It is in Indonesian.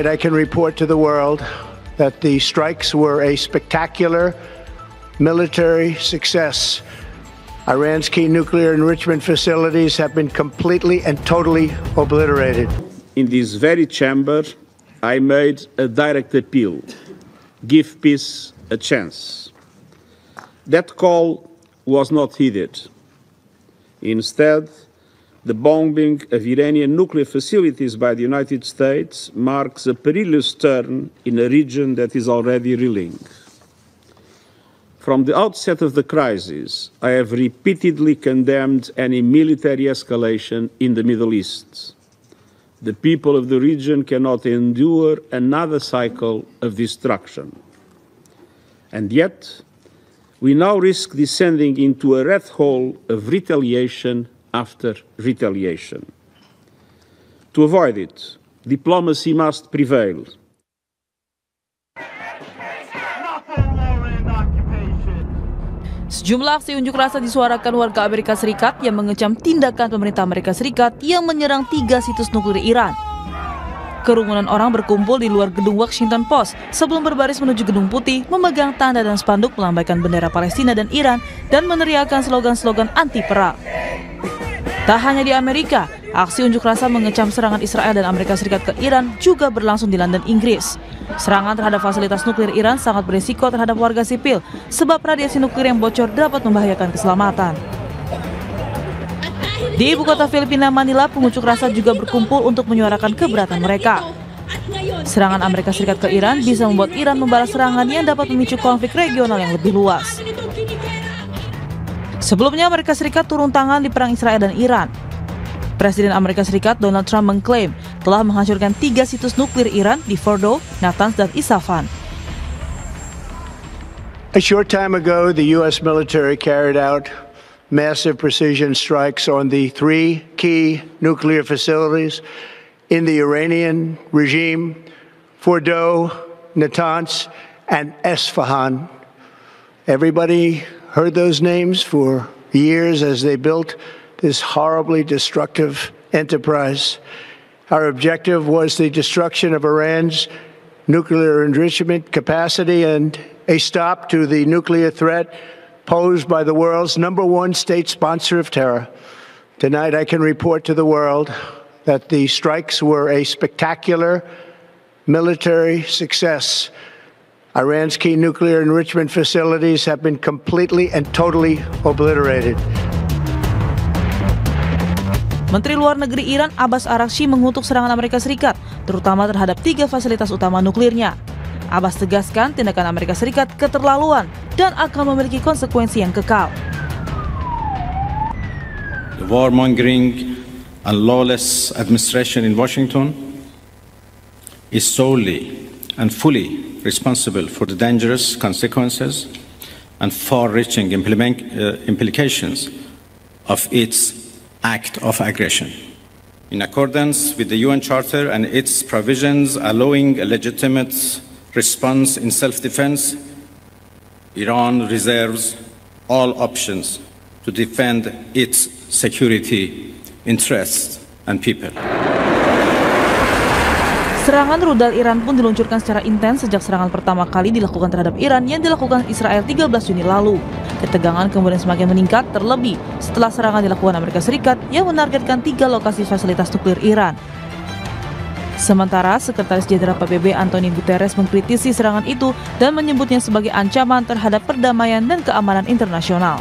I can report to the world that the strikes were a spectacular military success. Iran's key nuclear enrichment facilities have been completely and totally obliterated. In this very chamber, I made a direct appeal: give peace a chance. That call was not heeded. Instead, the bombing of Iranian nuclear facilities by the United States marks a perilous turn in a region that is already reeling. From the outset of the crisis, I have repeatedly condemned any military escalation in the Middle East. The people of the region cannot endure another cycle of destruction. And yet, we now risk descending into a rat hole of retaliation after retaliation. To avoid it, diplomacy must prevail. Sejumlah aksi unjuk rasa disuarakan warga Amerika Serikat yang mengecam tindakan pemerintah Amerika Serikat yang menyerang 3 situs nuklir Iran. Kerumunan orang berkumpul di luar gedung Washington Post sebelum berbaris menuju Gedung Putih, memegang tanda dan spanduk melambaikan bendera Palestina dan Iran dan meneriakkan slogan-slogan anti-perang. Tak hanya di Amerika, aksi unjuk rasa mengecam serangan Israel dan Amerika Serikat ke Iran juga berlangsung di London, Inggris. Serangan terhadap fasilitas nuklir Iran sangat berisiko terhadap warga sipil, sebab radiasi nuklir yang bocor dapat membahayakan keselamatan. Di ibu kota Filipina, Manila, pengunjuk rasa juga berkumpul untuk menyuarakan keberatan mereka. Serangan Amerika Serikat ke Iran bisa membuat Iran membalas serangan yang dapat memicu konflik regional yang lebih luas. Sebelumnya, Amerika Serikat turun tangan di perang Israel dan Iran. Presiden Amerika Serikat Donald Trump mengklaim telah menghancurkan 3 situs nuklir Iran di Fordow, Natanz, dan Isfahan. A short time ago, the U.S. military carried out massive precision strikes on the 3 key nuclear facilities in the Iranian regime: Fordow, Natanz, and Isfahan. Everybody heard those names for years as they built this horribly destructive enterprise. Our objective was the destruction of Iran's nuclear enrichment capacity and a stop to the nuclear threat posed by the world's #1 state sponsor of terror. Tonight, I can report to the world that the strikes were a spectacular military success. Iran's key nuclear enrichment facilities have been completely and totally obliterated. Menteri Luar Negeri Iran Abbas Araghchi mengutuk serangan Amerika Serikat, terutama terhadap 3 fasilitas utama nuklirnya. Abbas tegaskan tindakan Amerika Serikat keterlaluan dan akan memiliki konsekuensi yang kekal. The warmongering and lawless administration in Washington is solely and fully responsible for the dangerous consequences and far-reaching implications of its act of aggression. In accordance with the UN Charter and its provisions allowing a legitimate response in self-defense, Iran reserves all options to defend its security interests and people. Serangan rudal Iran pun diluncurkan secara intens sejak serangan pertama kali dilakukan terhadap Iran yang dilakukan Israel 13 Juni lalu. Ketegangan kemudian semakin meningkat, terlebih setelah serangan dilakukan Amerika Serikat yang menargetkan 3 lokasi fasilitas nuklir Iran. Sementara, Sekretaris Jenderal PBB Antonio Guterres mengkritisi serangan itu dan menyebutnya sebagai ancaman terhadap perdamaian dan keamanan internasional.